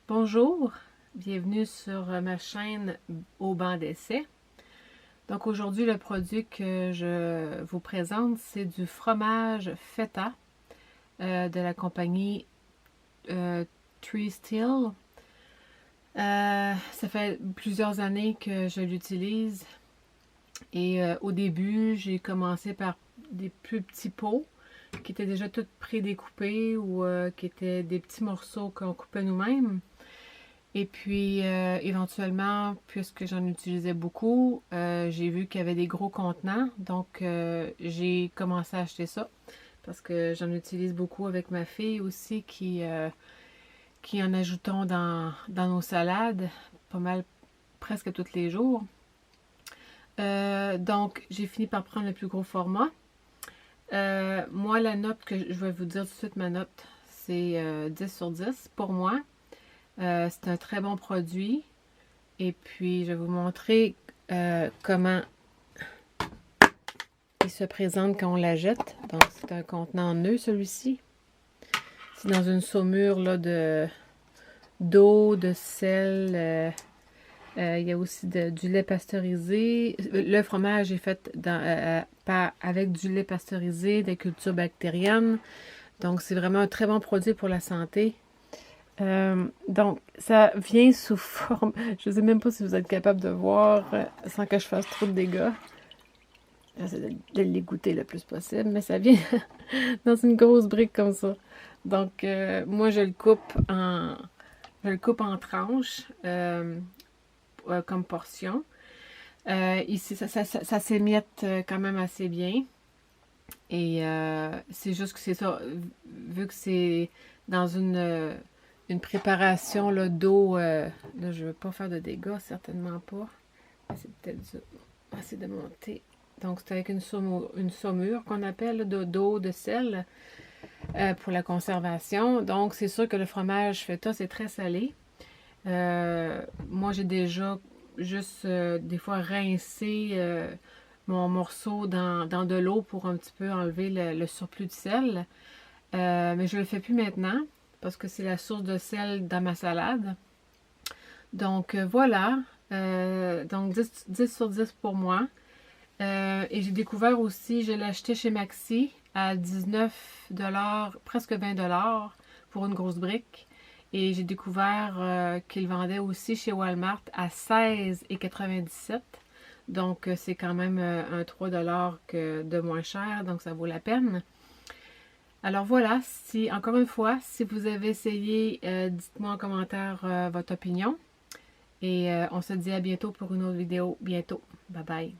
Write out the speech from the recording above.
Bonjour, bienvenue sur ma chaîne Au banc d'essai. Donc aujourd'hui, le produit que je vous présente, c'est du fromage feta de la compagnie Tree Steel. Ça fait plusieurs années que je l'utilise et au début, j'ai commencé par des plus petits pots qui étaient déjà tous prédécoupés ou qui étaient des petits morceaux qu'on coupait nous-mêmes. Et puis, éventuellement, puisque j'en utilisais beaucoup, j'ai vu qu'il y avait des gros contenants. Donc, j'ai commencé à acheter ça. Parce que j'en utilise beaucoup avec ma fille aussi, qui en ajoutons dans nos salades, pas mal, presque tous les jours. Donc, j'ai fini par prendre le plus gros format. Moi, la note que je vais vous dire tout de suite, ma note, c'est 10 sur 10 pour moi. C'est un très bon produit. Et puis, je vais vous montrer comment il se présente quand on la jette. Donc, c'est un contenant en nœud, celui-ci. C'est dans une saumure là, d'eau, de sel. Il y a aussi du lait pasteurisé. Le fromage est fait avec du lait pasteurisé, des cultures bactériennes. Donc, c'est vraiment un très bon produit pour la santé. Donc, ça vient sous forme, je ne sais même pas si vous êtes capable de voir sans que je fasse trop de dégâts. J'essaie de les goûter le plus possible, mais ça vient dans une grosse brique comme ça. Donc, moi, je le coupe en tranches comme portion. Ici, ça s'émiette quand même assez bien. Et c'est juste que c'est ça, vu que c'est dans une préparation d'eau, là je veux pas faire de dégâts, certainement pas. C'est peut-être ça. On va essayer de monter. Donc c'est avec une saumure qu'on appelle d'eau, de sel pour la conservation. Donc c'est sûr que le fromage feta c'est très salé. Moi j'ai déjà juste des fois rincé mon morceau dans de l'eau pour un petit peu enlever le surplus de sel. Mais je ne le fais plus maintenant parce que c'est la source de sel dans ma salade. Donc voilà, donc 10 sur 10 pour moi. Et j'ai découvert aussi, je l'ai acheté chez Maxi à 19$, presque 20$ pour une grosse brique. Et j'ai découvert qu'il vendait aussi chez Walmart à 16,97$. Donc c'est quand même un 3$ de moins cher, donc ça vaut la peine. Alors voilà, encore une fois, si vous avez essayé, dites-moi en commentaire votre opinion. Et on se dit à bientôt pour une autre vidéo. Bientôt. Bye bye.